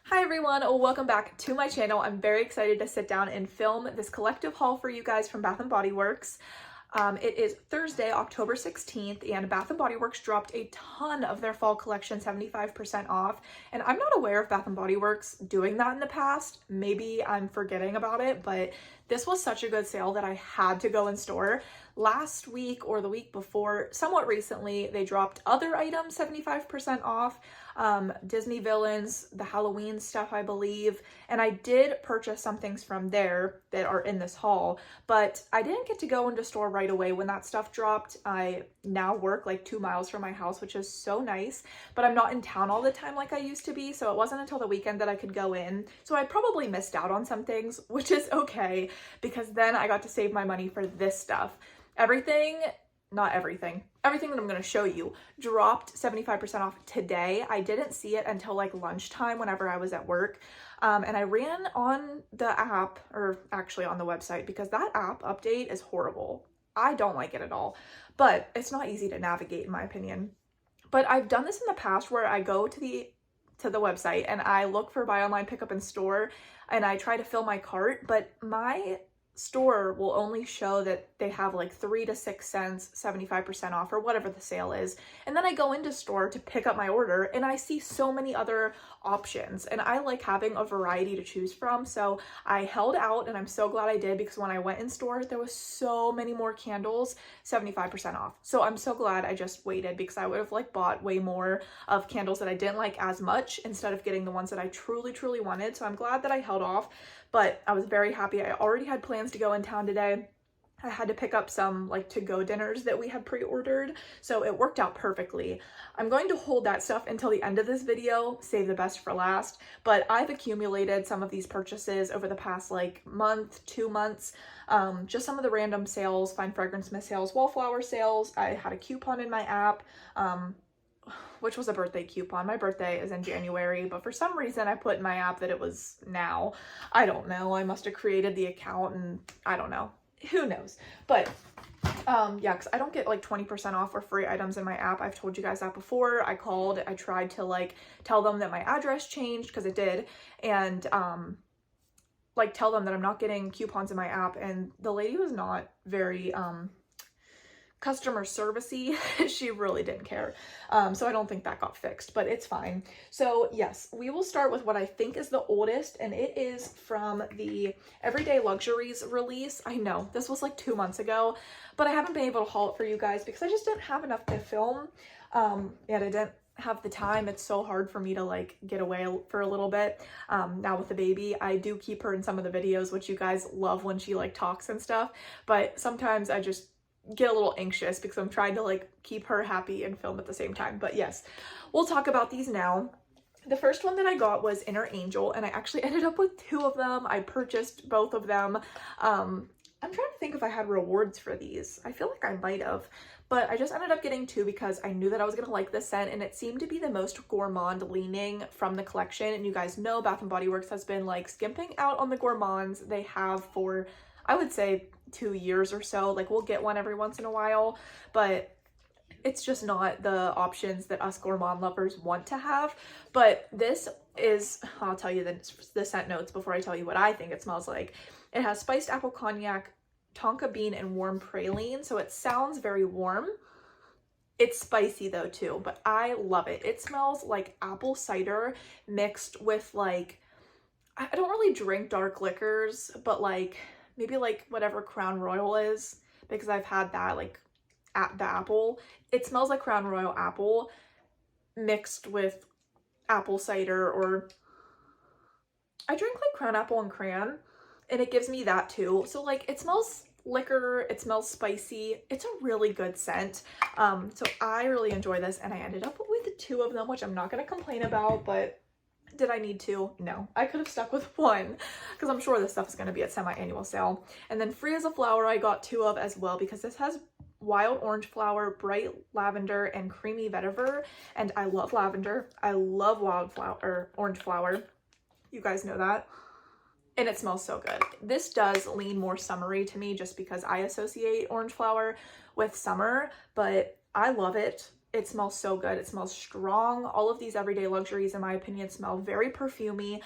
Hi everyone, welcome back to my channel. I'm very excited to sit down and film this collective haul for you guys from Bath & Body Works. It is Thursday, October 16th, and Bath & Body Works dropped a ton of their fall collection 75% off. And I'm not aware of Bath & Body Works doing that in the past. Maybe I'm forgetting about it, but this was such a good sale that I had to go in store. Last week or the week before, somewhat recently, they dropped other items 75% off. Disney villains, the Halloween stuff, I believe. And I did purchase some things from there that are in this haul, but I didn't get to go into store right away when that stuff dropped. I now work like 2 miles from my house, which is so nice, but I'm not in town all the time like I used to be. So it wasn't until the weekend that I could go in. So I probably missed out on some things, which is okay, because then I got to save my money for this stuff. Not everything that I'm going to show you dropped 75% off today. I didn't see it until like lunchtime whenever I was at work. And I ran on the app, or actually on the website, because that app update is horrible. I don't like it at all, but it's not easy to navigate in my opinion. But I've done this in the past where I go to the website and I look for buy online, pick up in store, and I try to fill my cart, but my store will only show that they have like 3 to 6 cents 75% off or whatever the sale is, and then I go into store to pick up my order and I see so many other options, and I like having a variety to choose from. So I held out, and I'm so glad I did, because when I went in store there was so many more candles 75% off. So I'm so glad I just waited, because I would have like bought way more of candles that I didn't like as much instead of getting the ones that I truly wanted. So I'm glad that I held off, but I was very happy. I already had plans to go in town today. I had to pick up some like to-go dinners that we had pre-ordered, so it worked out perfectly. I'm going to hold that stuff until the end of this video, save the best for last, but I've accumulated some of these purchases over the past like month, 2 months. Just some of the random sales, Fine Fragrance Mist sales, Wallflower sales. I had a coupon in my app, which was a birthday coupon. My birthday is in January, but for some reason I put in my app that it was now. I don't know. I must have created the account and I don't know. Who knows? But yeah, because I don't get like 20% off or free items in my app. I've told you guys that before. I called, I tried to like tell them that my address changed, because it did, and like tell them that I'm not getting coupons in my app, and the lady was not very customer servicey. She really didn't care. So I don't think that got fixed, but it's fine. So yes, we will start with what I think is the oldest, and it is from the Everyday Luxuries release. I know this was like 2 months ago, but I haven't been able to haul it for you guys because I just didn't have enough to film. And I didn't have the time. It's so hard for me to like get away for a little bit. Now with the baby, I do keep her in some of the videos, which you guys love when she like talks and stuff, but sometimes I just get a little anxious because I'm trying to like keep her happy and film at the same time. But yes, we'll talk about these now. The first one that I got was Inner Angel, and I actually ended up with 2 of them. I purchased both of them. I'm trying to think if I had rewards for these. I feel like I might have, but I just ended up getting 2 because I knew that I was gonna like this scent, and it seemed to be the most gourmand leaning from the collection. And you guys know Bath & Body Works has been like skimping out on the gourmands. They have for, I would say, 2 years or so. Like we'll get one every once in a while, but it's just not the options that us gourmand lovers want to have. But this is, I'll tell you the scent notes before I tell you what I think it smells like. It has spiced apple cognac, tonka bean, and warm praline. So it sounds very warm. It's spicy though too, but I love it. It smells like apple cider mixed with like, I don't really drink dark liquors, but like maybe like whatever Crown Royal is, because I've had that like at the apple. It smells like Crown Royal apple mixed with apple cider, or I drink like Crown Apple and Cran, and it gives me that too. So like it smells liquor, it smells spicy. It's a really good scent. So I really enjoy this, and I ended up with 2 of them, which I'm not going to complain about, but did I need to? No. I could have stuck with 1 because I'm sure this stuff is going to be at semi-annual sale. And then Free as a Flower I got 2 of as well, because this has wild orange flower, bright lavender, and creamy vetiver. And I love lavender. I love orange flower. You guys know that. And it smells so good. This does lean more summery to me just because I associate orange flower with summer, but I love it. It smells so good. It smells strong. All of these Everyday Luxuries, in my opinion, smell very perfumey.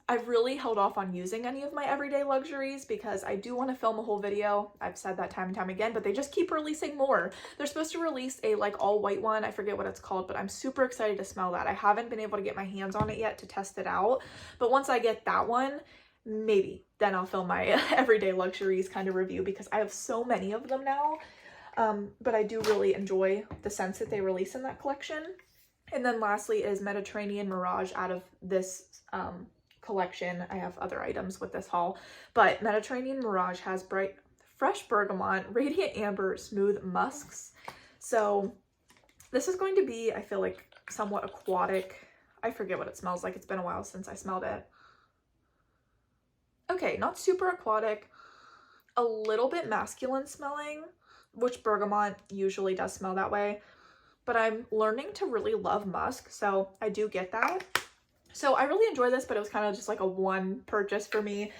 I've really held off on using any of my Everyday Luxuries because I do want to film a whole video. I've said that time and time again, but they just keep releasing more. They're supposed to release a like all white one. I forget what it's called, but I'm super excited to smell that. I haven't been able to get my hands on it yet to test it out, but once I get that one, maybe then I'll film my Everyday Luxuries kind of review because I have so many of them now. But I do really enjoy the scents that they release in that collection. And then lastly is Mediterranean Mirage out of this collection. I have other items with this haul, but Mediterranean Mirage has bright fresh bergamot, radiant amber, smooth musks. So this is going to be, I feel like, somewhat aquatic. I forget what it smells like. It's been a while since I smelled it. Okay, not super aquatic, a little bit masculine smelling, which bergamot usually does smell that way, but I'm learning to really love musk, so I do get that. So I really enjoy this, but it was kind of just like a one purchase for me.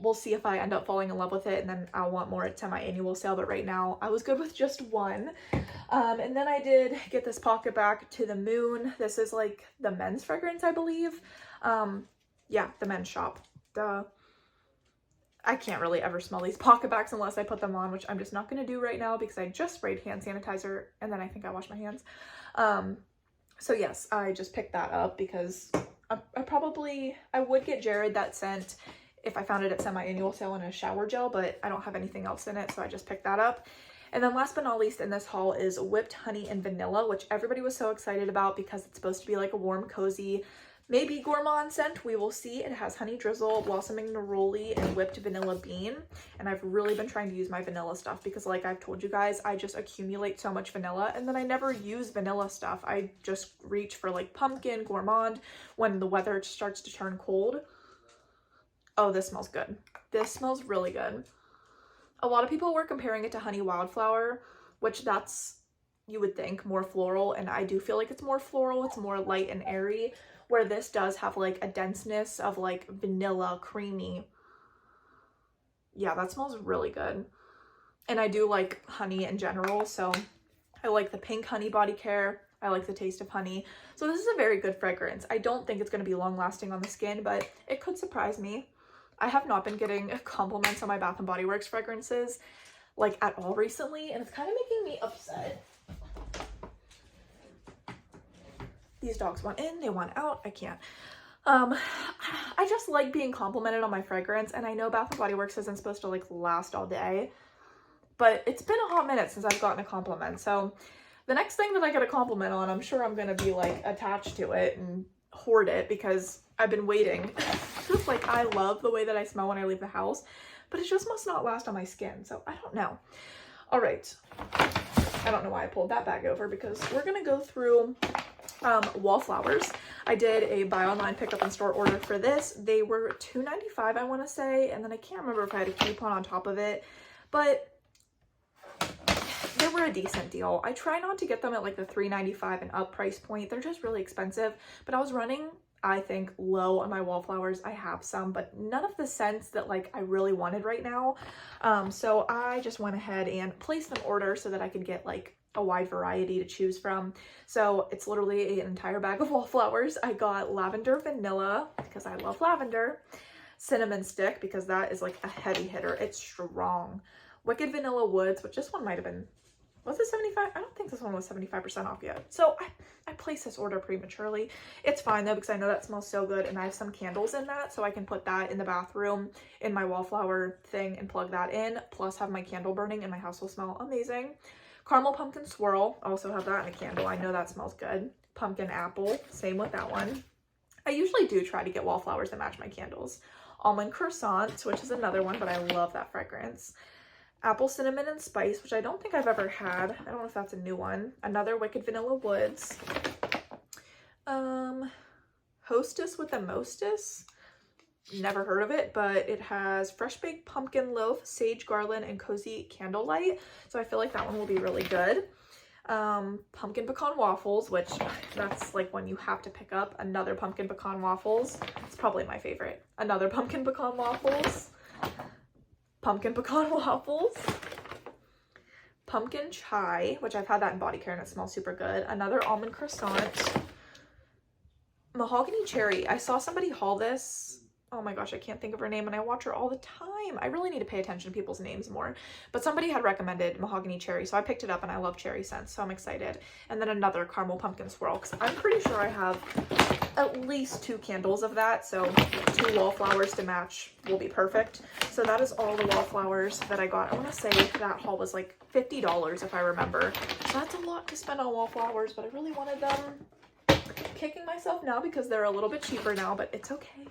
We'll see if I end up falling in love with it, and then I'll want more at semi-annual sale, but right now I was good with just one. And then I did get this Pocket Back to the Moon. This is like the men's fragrance, I believe. Yeah, the men's shop. Duh. I can't really ever smell these Pocket Backs unless I put them on, which I'm just not going to do right now because I just sprayed hand sanitizer and then I think I washed my hands. So yes, I just picked that up because I would get Jared that scent if I found it at semi-annual sale in a shower gel, but I don't have anything else in it, so I just picked that up. And then last but not least in this haul is Whipped Honey and Vanilla, which everybody was so excited about because it's supposed to be like a warm, cozy, maybe gourmand scent. We will see. It has honey drizzle, blossoming neroli, and whipped vanilla bean. And I've really been trying to use my vanilla stuff because, like I've told you guys, I just accumulate so much vanilla and then I never use vanilla stuff. I just reach for like pumpkin, gourmand when the weather starts to turn cold. Oh, this smells good. This smells really good. A lot of people were comparing it to Honey Wildflower, which that's, you would think, more floral, and I do feel like it's more floral. It's more light and airy, where this does have like a denseness of like vanilla, creamy. Yeah, that smells really good. And I do like honey in general, so I like the pink honey body care. I like the taste of honey. So this is a very good fragrance. I don't think it's going to be long lasting on the skin, but it could surprise me. I have not been getting compliments on my Bath & Body Works fragrances like at all recently, and it's kind of making me upset. These dogs want in, they want out, I can't. I just like being complimented on my fragrance, and I know Bath & Body Works isn't supposed to like last all day, but it's been a hot minute since I've gotten a compliment. So the next thing that I get a compliment on, I'm sure I'm gonna be like attached to it and hoard it because I've been waiting. Just like I love the way that I smell when I leave the house, but it just must not last on my skin. So I don't know. All right. I don't know why I pulled that bag over because we're gonna go through Wallflowers. I did a buy online pickup in store order for this. They were $2.95, I want to say, and then I can't remember if I had a coupon on top of it, but they were a decent deal. I try not to get them at like the $3.95 and up price point. They're just really expensive, but I was running, I think, low on my Wallflowers. I have some, but none of the scents that like I really wanted right now. So I just went ahead and placed an order so that I could get like a wide variety to choose from. So it's literally an entire bag of Wallflowers. I got lavender vanilla because I love lavender, cinnamon stick because that is like a heavy hitter. It's strong. Wicked Vanilla Woods, which this one might have been, was it 75? I don't think this one was 75% off yet. So I placed this order prematurely. It's fine though because I know that smells so good, and I have some candles in that, so I can put that in the bathroom in my Wallflower thing and plug that in, plus have my candle burning and my house will smell amazing. Caramel Pumpkin Swirl, also have that in a candle. I know that smells good. Pumpkin Apple, same with that one. I usually do try to get Wallflowers that match my candles. Almond Croissant, which is another one, but I love that fragrance. Apple Cinnamon and Spice, which I don't think I've ever had. I don't know if that's a new one. Another Wicked Vanilla Woods. Hostess with the Mostess. Never heard of it, but it has fresh baked pumpkin loaf, sage garland, and cozy candlelight. So I feel like that one will be really good. Pumpkin pecan waffles, which that's like one you have to pick up. Another pumpkin pecan waffles. It's probably my favorite. Another pumpkin pecan waffles. Pumpkin pecan waffles. pumpkin chai, which I've had that in body care and it smells super good. Another almond croissant. Mahogany cherry. I saw somebody haul this. Oh my gosh, I can't think of her name and I watch her all the time. I really need to pay attention to people's names more. But somebody had recommended mahogany cherry, so I picked it up and I love cherry scents, so I'm excited. And then another caramel pumpkin swirl, because I'm pretty sure I have at least 2 candles of that, so 2 Wallflowers to match will be perfect. So that is all the Wallflowers that I got. I want to say that haul was like $50 if I remember. So that's a lot to spend on Wallflowers, but I really wanted them. Kicking myself now because they're a little bit cheaper now, but it's okay.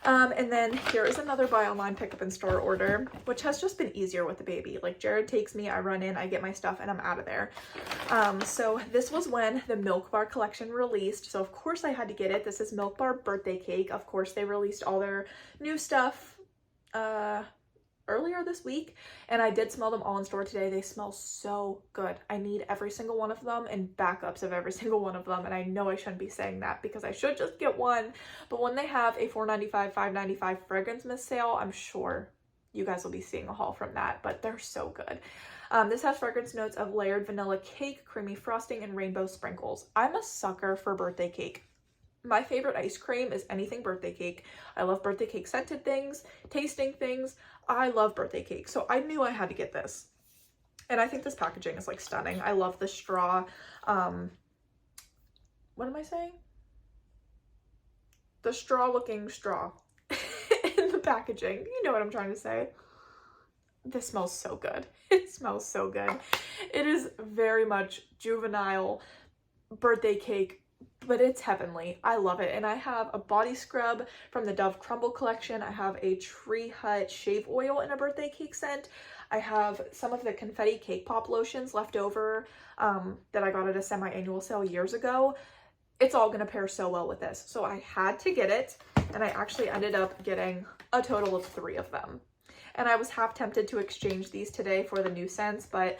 And then here is another buy online pickup in store order, which has just been easier with the baby. Like Jared takes me, I run in, I get my stuff, and I'm out of there. So this was when the Milk Bar collection released, so of course I had to get it. This is Milk Bar birthday cake. Of course they released all their new stuff earlier this week, and I did smell them all in store today. They smell so good. I need every single one of them and backups of every single one of them, and I know I shouldn't be saying that because I should just get one, but when they have a $4.95, $5.95 fragrance mist sale, I'm sure you guys will be seeing a haul from that, but they're so good. This has fragrance notes of layered vanilla cake, creamy frosting, and rainbow sprinkles. I'm a sucker for birthday cake. My favorite ice cream is anything birthday cake. I love birthday cake scented things, tasting things. I love birthday cake. So I knew I had to get this. And I think this packaging is like stunning. I love the straw. What am I saying? The straw looking straw in the packaging. You know what I'm trying to say. This smells so good. It smells so good. It is very much juvenile birthday cake, but it's heavenly. I love it. And I have a body scrub from the Dove Crumble collection. I have a Tree Hut shave oil in a birthday cake scent. I have some of the confetti cake pop lotions left over that I got at a semi-annual sale years ago. It's all gonna pair so well with this. So I had to get it, and I actually ended up getting a total of 3 of them. And I was half tempted to exchange these today for the new scents, but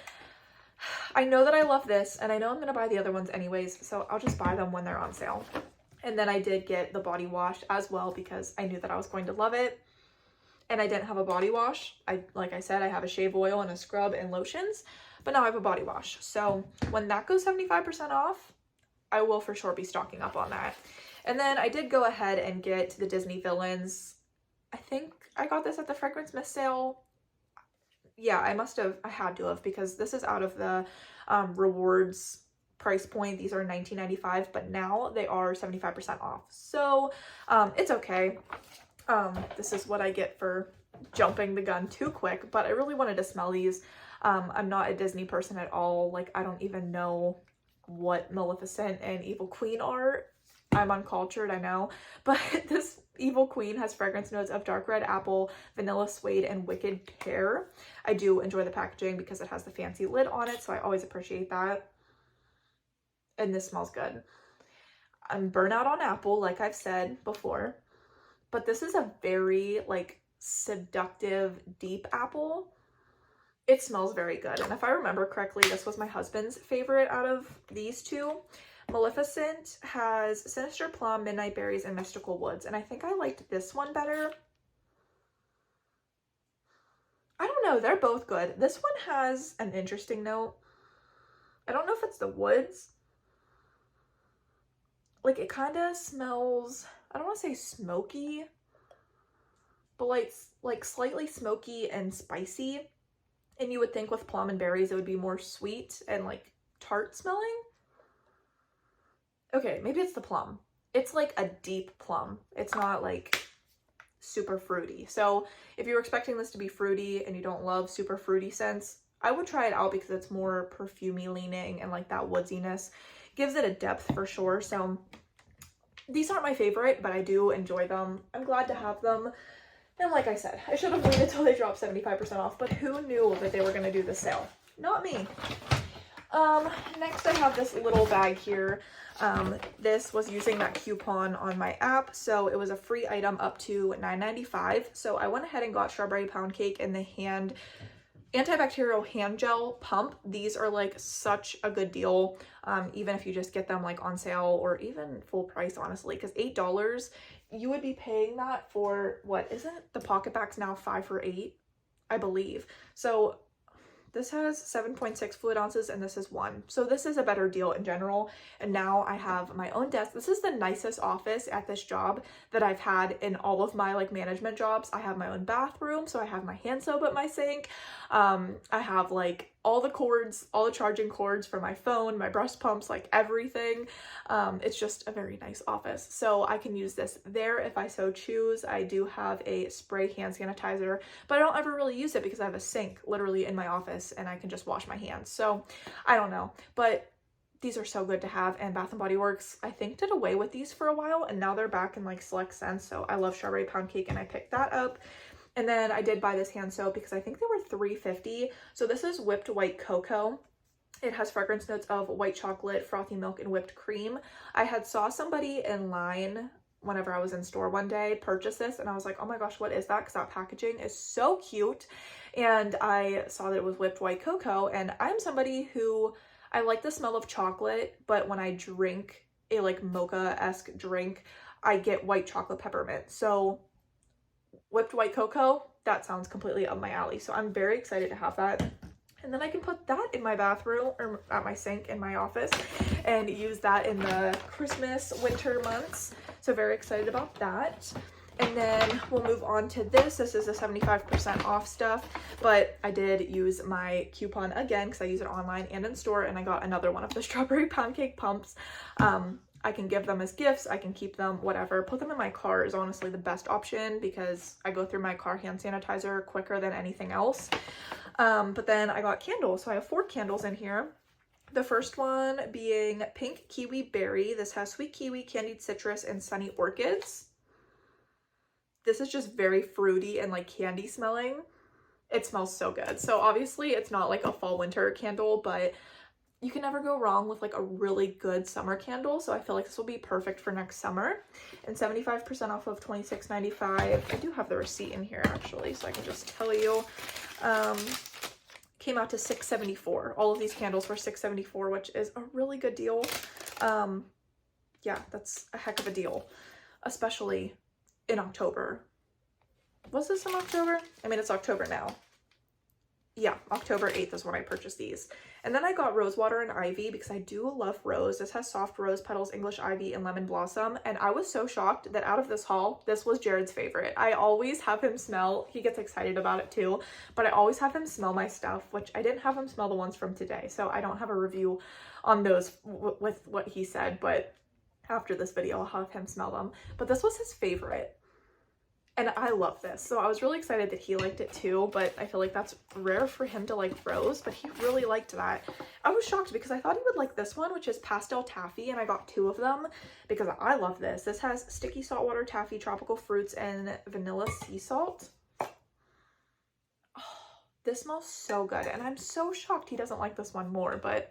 I know that I love this, and I know I'm going to buy the other ones anyways, so I'll just buy them when they're on sale. And then I did get the body wash as well because I knew that I was going to love it, and I didn't have a body wash. Like I said, I have a shave oil and a scrub and lotions, but now I have a body wash. So when that goes 75% off, I will for sure be stocking up on that. And then I did go ahead and get the Disney Villains. I think I got this at the fragrance mist sale. Yeah, I had to have, because this is out of the rewards price point. These are $19.95, but now they are 75% off. So it's okay. This is what I get for jumping the gun too quick, but I really wanted to smell these. I'm not a Disney person at all. Like, I don't even know what Maleficent and Evil Queen are. I'm uncultured, I know, but this Evil Queen has fragrance notes of dark red apple, vanilla suede, and wicked pear. I do enjoy the packaging because it has the fancy lid on it, so I always appreciate that. And this smells good. I'm burnout on apple, like I've said before, but this is a very like seductive, deep apple. It smells very good, and if I remember correctly, this was my husband's favorite out of these two. Maleficent has Sinister Plum, Midnight Berries, and Mystical Woods, and I think I liked this one better. I don't know, they're both good. This one has an interesting note. I don't know if it's the woods. Like, it kind of smells, I don't want to say smoky, but like slightly smoky and spicy. And you would think with plum and berries it would be more sweet and like tart smelling. Okay, maybe it's the plum. It's like a deep plum. It's not like super fruity. So if you're expecting this to be fruity and you don't love super fruity scents, I would try it out because it's more perfumey leaning and like that woodsiness gives it a depth for sure. So these aren't my favorite, but I do enjoy them. I'm glad to have them. And like I said, I should have waited till they dropped 75% off, but who knew that they were going to do this sale? Not me. Next I have this little bag here. This was using that coupon on my app, so it was a free item up to $9.95. So I went ahead and got strawberry pound cake and the antibacterial hand gel pump. These are like such a good deal, even if you just get them like on sale or even full price, honestly, because $8, you would be paying that for, what, isn't the pocket bags now 5 for $8, I believe. So This has 7.6 fluid ounces and this is 1. So this is a better deal in general. And now I have my own desk. This is the nicest office at this job that I've had in all of my like management jobs. I have my own bathroom, so I have my hand soap at my sink. I have like all the cords, all the charging cords for my phone, my breast pumps, like everything. It's just a very nice office. So I can use this there if I so choose. I do have a spray hand sanitizer, but I don't ever really use it because I have a sink literally in my office and I can just wash my hands. So I don't know, but these are so good to have. And Bath & Body Works, I think, did away with these for a while and now they're back in like select scents. So I love strawberry pound cake and I picked that up. And then I did buy this hand soap because I think they were $3.50. So this is whipped white cocoa. It has fragrance notes of white chocolate, frothy milk, and whipped cream. I had saw somebody in line whenever I was in store one day purchase this and I was like, oh my gosh, what is that? Because that packaging is so cute. And I saw that it was whipped white cocoa, and I'm somebody who, I like the smell of chocolate, but when I drink a like mocha-esque drink, I get white chocolate peppermint. So whipped white cocoa, that sounds completely up my alley. So I'm very excited to have that. And then I can put that in my bathroom or at my sink in my office and use that in the Christmas winter months. So very excited about that. And then we'll move on to this. This is a 75% off stuff, but I did use my coupon again because I use it online and in store, and I got another one of the strawberry pound cake pumps. I can give them as gifts, I can keep them, whatever. Put them in my car is honestly the best option because I go through my car hand sanitizer quicker than anything else. But then I got candles. So I have 4 candles in here. The first one being pink kiwi berry. This has sweet kiwi, candied citrus, and sunny orchids. This is just very fruity and like candy smelling. It smells so good. So obviously it's not like a fall winter candle, but you can never go wrong with like a really good summer candle. So I feel like this will be perfect for next summer. And 75% off of $26.95. I do have the receipt in here actually, so I can just tell you. Came out to $6.74. All of these candles were $6.74, which is a really good deal. Yeah, that's a heck of a deal, especially in October. Was this in October? I mean, it's October now. Yeah, October 8th is when I purchased these. And then I got rose water and ivy because I do love rose. This has soft rose petals, English ivy, and lemon blossom. And I was so shocked that out of this haul, this was Jared's favorite. I always have him smell, he gets excited about it too, but I always have him smell my stuff, which I didn't have him smell the ones from today. So I don't have a review on those with what he said, but after this video, I'll have him smell them. But this was his favorite. And I love this. So I was really excited that he liked it too, but I feel like that's rare for him to like rose, but he really liked that. I was shocked because I thought he would like this one, which is pastel taffy, and I got 2 of them because I love this. This has sticky saltwater taffy, tropical fruits, and vanilla sea salt. Oh, this smells so good, and I'm so shocked he doesn't like this one more, but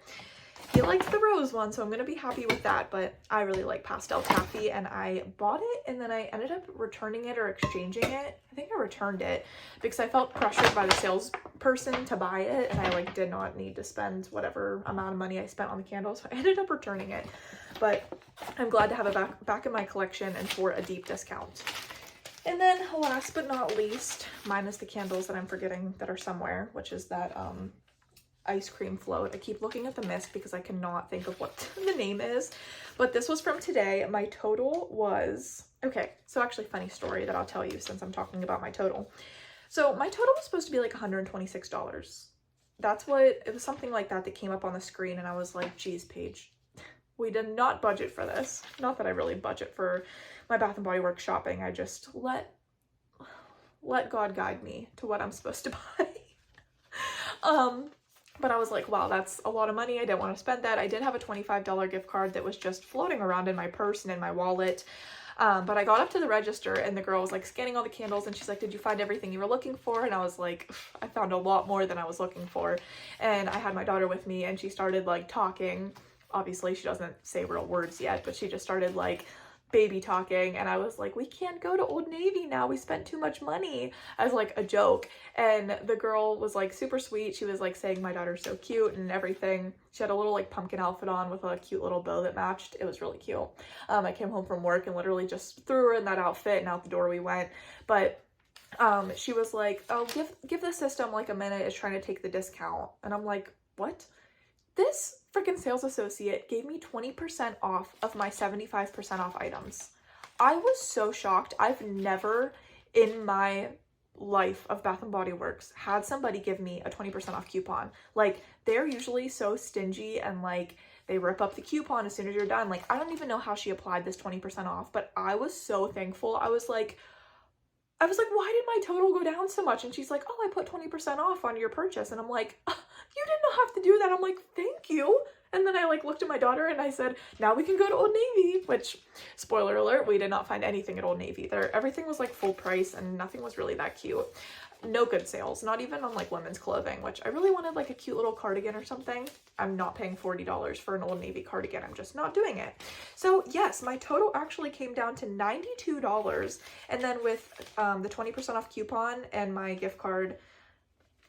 he likes the rose one, so I'm gonna be happy with that. But I really like pastel taffy, and I bought it and then I ended up returning it or exchanging it. I think I returned it because I felt pressured by the salesperson to buy it, and I like did not need to spend whatever amount of money I spent on the candles, so I ended up returning it. But I'm glad to have it back in my collection and for a deep discount. And then last but not least, minus the candles that I'm forgetting that are somewhere, which is that ice cream float. I keep looking at the mist because I cannot think of what the name is, but this was from today. My total was, okay, so actually funny story that I'll tell you since I'm talking about my total. So my total was supposed to be like $126. That's what, it was something like that that came up on the screen, and I was like, geez, Paige, we did not budget for this. Not that I really budget for my Bath & Body Works shopping. I just let God guide me to what I'm supposed to buy. But I was like, wow, that's a lot of money. I didn't want to spend that. I did have a $25 gift card that was just floating around in my purse and in my wallet. But I got up to the register and the girl was like scanning all the candles, and she's like, did you find everything you were looking for? And I was like, I found a lot more than I was looking for. And I had my daughter with me, and she started like talking. Obviously she doesn't say real words yet, but she just started like baby talking, and I was like, we can't go to Old Navy now, we spent too much money, as like a joke. And the girl was like super sweet. She was like saying my daughter's so cute and everything. She had a little like pumpkin outfit on with a cute little bow that matched. It was really cute. I came home from work and literally just threw her in that outfit, and out the door we went. But she was like, oh, give the system like a minute, it's trying to take the discount. And I'm like, what? This freaking sales associate gave me 20% off of my 75% off items. I was so shocked. I've never in my life of Bath and Body Works had somebody give me a 20% off coupon. Like, they're usually so stingy and like they rip up the coupon as soon as you're done. Like, I don't even know how she applied this 20% off, but I was so thankful. I was like, why did my total go down so much? And she's like, oh, I put 20% off on your purchase. And I'm like, you did not have to do that. I'm like, thank you. And then I like looked at my daughter and I said, now we can go to Old Navy, which, spoiler alert, we did not find anything at Old Navy. There, everything was like full price and nothing was really that cute. No good sales, not even on like women's clothing, which I really wanted like a cute little cardigan or something. I'm not paying $40 for an Old Navy cardigan. I'm just not doing it. So yes, my total actually came down to $92. And then with the 20% off coupon and my gift card,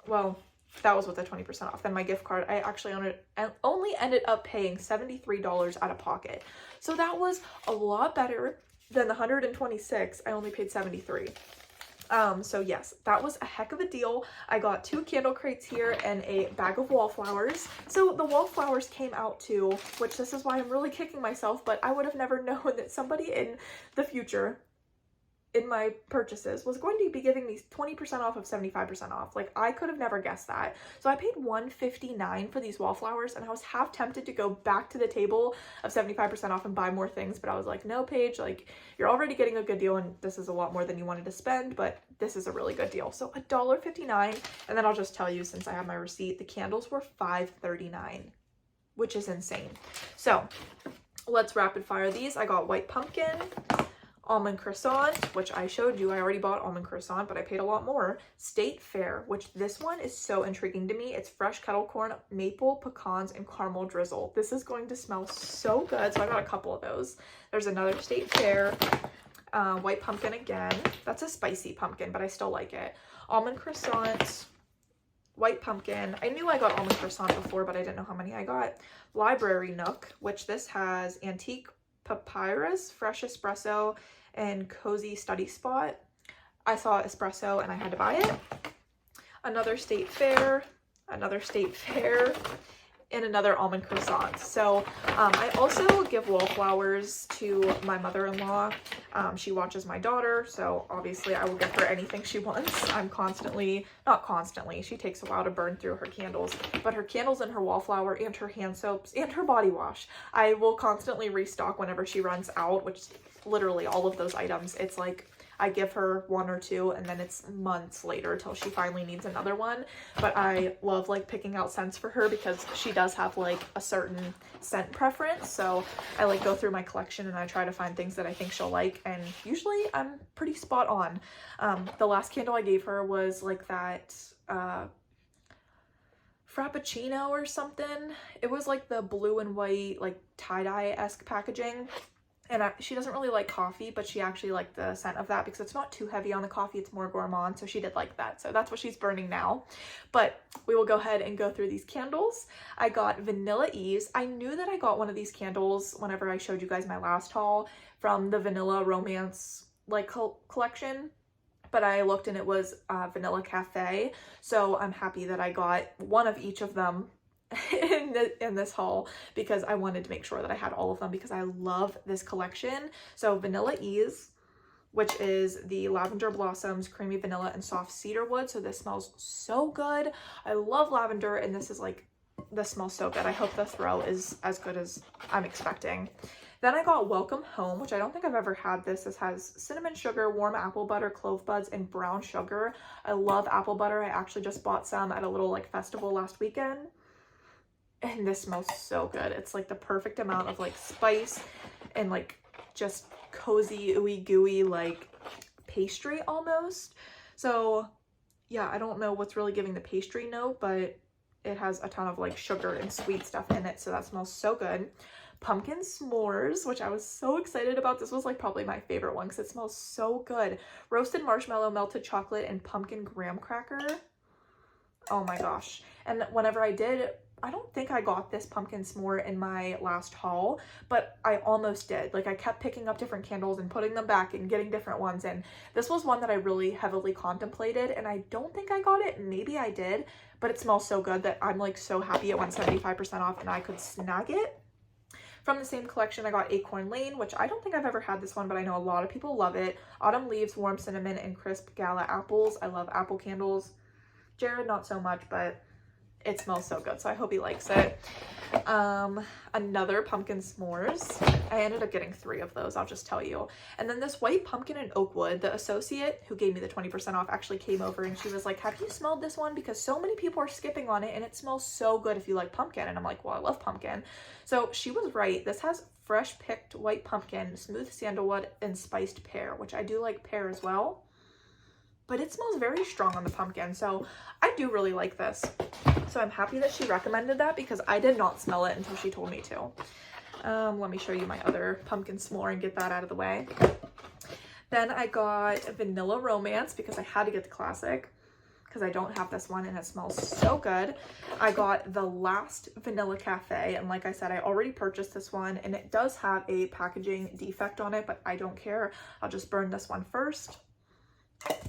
well, that was with the 20% off. Then my gift card, I actually only ended up paying $73 out of pocket. So that was a lot better than the $126. I only paid $73. So yes, that was a heck of a deal. I got 2 candle crates here and a bag of Wallflowers. So the Wallflowers came out too, which this is why I'm really kicking myself, but I would have never known that somebody in the future in my purchases was going to be giving me 20% off of 75% off. Like, I could have never guessed that. So I paid $159 for these Wallflowers and I was half tempted to go back to the table of 75% off and buy more things, but I was like, no, Paige, like, you're already getting a good deal and this is a lot more than you wanted to spend, but this is a really good deal. So $1.59, and then I'll just tell you, since I have my receipt, the candles were $5.39, which is insane. So let's rapid fire these. I got white pumpkin, almond croissant, which I showed you. I already bought almond croissant, but I paid a lot more. State Fair, which this one is so intriguing to me. It's fresh kettle corn, maple, pecans, and caramel drizzle. This is going to smell so good. So I got a couple of those. There's another State Fair, white pumpkin again. That's a spicy pumpkin, but I still like it. Almond croissant, white pumpkin. I knew I got almond croissant before, but I didn't know how many I got. Library Nook, which this has antique papyrus, fresh espresso, and cozy study spot. I saw espresso and I had to buy it. Another State Fair, and another almond croissant. So I also give Wallflowers to my mother-in-law. She watches my daughter, so obviously I will give her anything she wants. I'm not constantly, she takes a while to burn through her candles, but her candles and her Wallflower and her hand soaps and her body wash, I will constantly restock whenever she runs out, which literally all of those items, it's like I give her 1 or 2 and then it's months later till she finally needs another one. But I love like picking out scents for her because she does have like a certain scent preference. So I like go through my collection and I try to find things that I think she'll like, and usually I'm pretty spot on. The last candle I gave her was like that Frappuccino or something. It was like the blue and white like tie-dye-esque packaging. And she doesn't really like coffee, but she actually liked the scent of that because it's not too heavy on the coffee. It's more gourmand, so she did like that. So that's what she's burning now. But we will go ahead and go through these candles. I got Vanilla Ease. I knew that I got one of these candles whenever I showed you guys my last haul from the Vanilla Romance like collection. But I looked and it was Vanilla Cafe. So I'm happy that I got one of each of them in this haul because I wanted to make sure that I had all of them because I love this collection. So Vanilla Ease, which is the lavender blossoms, creamy vanilla, and soft cedar wood. So this smells so good. I love lavender, and this smells so good. I hope the throw is as good as I'm expecting. Then I got Welcome Home, which I don't think I've ever had this. This has cinnamon sugar, warm apple butter, clove buds, and brown sugar. I love apple butter. I actually just bought some at a little like festival last weekend. And this smells so good. It's like the perfect amount of like spice and like just cozy, ooey gooey, like pastry almost. So yeah, I don't know what's really giving the pastry note, but it has a ton of like sugar and sweet stuff in it. So that smells so good. Pumpkin s'mores, which I was so excited about. This was like probably my favorite one because it smells so good. Roasted marshmallow, melted chocolate, and pumpkin graham cracker. Oh my gosh. And whenever I did I don't think I got this pumpkin s'more in my last haul, but I almost did. Like I kept picking up different candles and putting them back and getting different ones. And this was one that I really heavily contemplated, and I don't think I got it. Maybe I did, but it smells so good that I'm like so happy it went 75% off and I could snag it. From the same collection, I got Acorn Lane, which I don't think I've ever had this one, but I know a lot of people love it. Autumn Leaves, Warm Cinnamon, and Crisp Gala Apples. I love apple candles. Jared, not so much, but it smells so good, so I hope he likes it. Another pumpkin s'mores. I ended up getting 3 of those, I'll just tell you. And then this white pumpkin and oak wood, the associate who gave me the 20% off actually came over and she was like, have you smelled this one? Because so many people are skipping on it and it smells so good if you like pumpkin. And I'm like, well, I love pumpkin. So she was right. This has fresh picked white pumpkin, smooth sandalwood, and spiced pear, which I do like pear as well. But it smells very strong on the pumpkin, so I do really like this. So I'm happy that she recommended that because I did not smell it until she told me to. Let me show you my other pumpkin s'more and get that out of the way. Then I got Vanilla Romance because I had to get the classic because I don't have this one and it smells so good. I got the Last Vanilla Cafe, and like I said, I already purchased this one and it does have a packaging defect on it, but I don't care. I'll just burn this one first.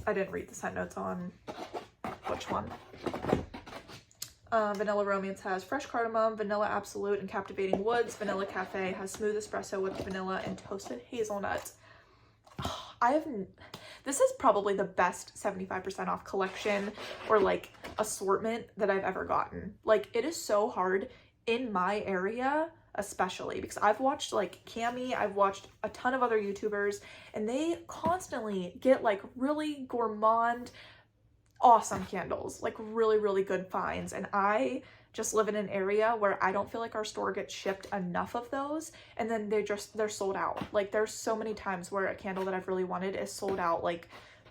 I didn't read the scent notes on which one. Vanilla Romance has fresh cardamom, vanilla absolute, and captivating woods. Vanilla Cafe has smooth espresso with vanilla and toasted hazelnuts. This is probably the best 75% off collection or like assortment that I've ever gotten. Like it is so hard in my area, especially because I've watched like Cami, I've watched a ton of other YouTubers, and they constantly get like really gourmand, awesome candles, like really, really good finds. And I just live in an area where I don't feel like our store gets shipped enough of those, and then they're sold out. Like there's so many times where a candle that I've really wanted is sold out like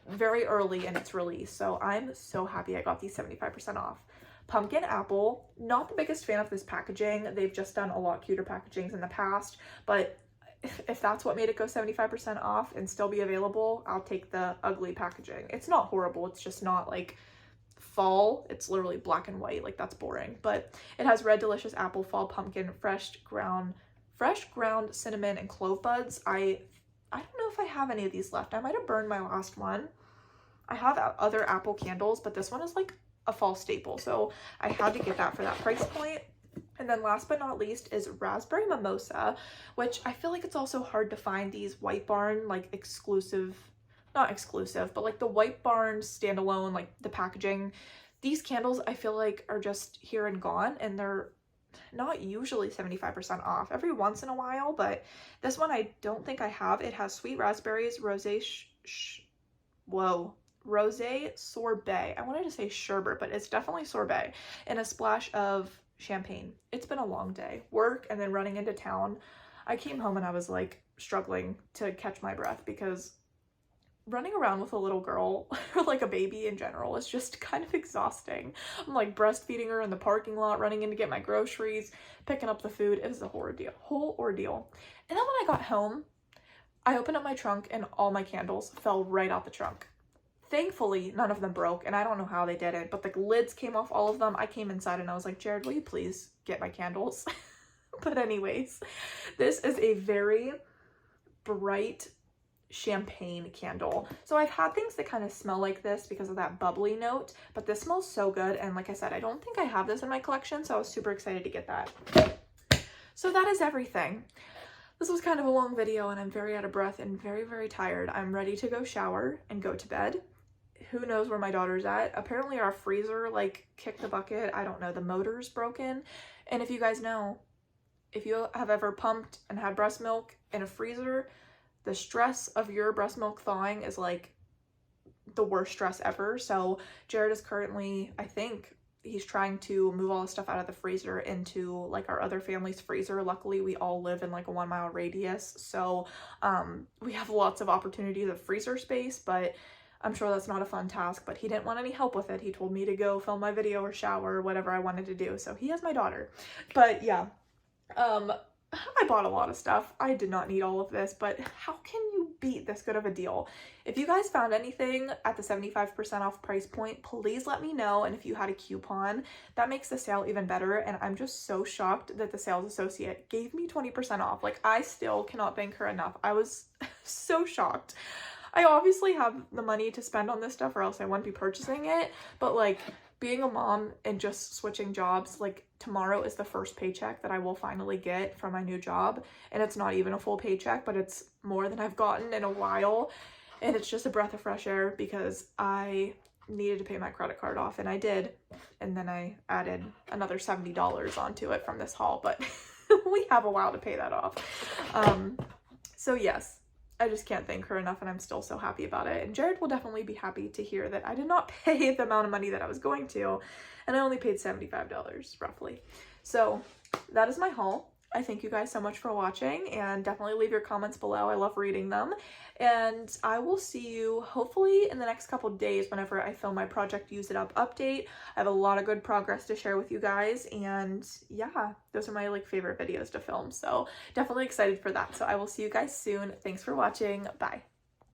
very early in its release. So I'm so happy I got these 75% off. Pumpkin Apple, not the biggest fan of this packaging. They've just done a lot cuter packagings in the past, but if that's what made it go 75% off and still be available, I'll take the ugly packaging. It's not horrible, it's just not like fall. It's literally black and white, like that's boring. But it has red delicious apple, fall pumpkin, fresh ground cinnamon, and clove buds. I don't know if I have any of these left. I might have burned my last one. I have other apple candles, but this one is like a fall staple, so I had to get that for that price point. And then last but not least is Raspberry Mimosa, which I feel like it's also hard to find these White Barn like exclusive, not exclusive, but like the White Barn standalone, like the packaging. These candles I feel like are just here and gone, and they're not usually 75% off. Every once in a while, but this one I don't think I have. It has sweet raspberries, rosé sorbet. I wanted to say sherbet, but it's definitely sorbet, and a splash of champagne. It's been a long day, work and then running into town. I came home and I was like struggling to catch my breath because running around with a little girl or like a baby in general is just kind of exhausting. I'm like breastfeeding her in the parking lot, running in to get my groceries, picking up the food. It was a whole ordeal. And then when I got home, I opened up my trunk and all my candles fell right out the trunk. Thankfully, none of them broke, and I don't know how they did it, but the lids came off all of them. I came inside and I was like, Jared, will you please get my candles? But anyways, this is a very bright champagne candle. So I've had things that kind of smell like this because of that bubbly note, but this smells so good. And like I said, I don't think I have this in my collection, so I was super excited to get that. So that is everything. This was kind of a long video and I'm very out of breath and very, very tired. I'm ready to go shower and go to bed. Who knows where my daughter's at? Apparently our freezer like kicked the bucket. I don't know, the motor's broken. And if you guys know, if you have ever pumped and had breast milk in a freezer, the stress of your breast milk thawing is like the worst stress ever. So Jared is currently, I think he's trying to move all the stuff out of the freezer into like our other family's freezer. Luckily we all live in like a 1 mile radius, so we have lots of opportunities of freezer space, but I'm sure that's not a fun task. But he didn't want any help with it. He told me to go film my video or shower or whatever I wanted to do, so he has my daughter. But yeah, I bought a lot of stuff. I did not need all of this, but how can you beat this good of a deal. If you guys found anything at the 75% off price point, please let me know. And if you had a coupon, that makes the sale even better. And I'm just so shocked that the sales associate gave me 20% off. Like, I still cannot thank her enough. I was so shocked. I obviously have the money to spend on this stuff or else I wouldn't be purchasing it, but like being a mom and just switching jobs, like tomorrow is the first paycheck that I will finally get from my new job, and it's not even a full paycheck, but it's more than I've gotten in a while, and it's just a breath of fresh air because I needed to pay my credit card off, and I did, and then I added another $70 onto it from this haul, but we have a while to pay that off. So yes, I just can't thank her enough, and I'm still so happy about it. And Jared will definitely be happy to hear that I did not pay the amount of money that I was going to, and I only paid $75 roughly. So that is my haul. I thank you guys so much for watching, and definitely leave your comments below. I love reading them, and I will see you hopefully in the next couple days whenever I film my Project Use It Up update. I have a lot of good progress to share with you guys, and yeah, those are my like favorite videos to film, so definitely excited for that. So I will see you guys soon. Thanks for watching. Bye.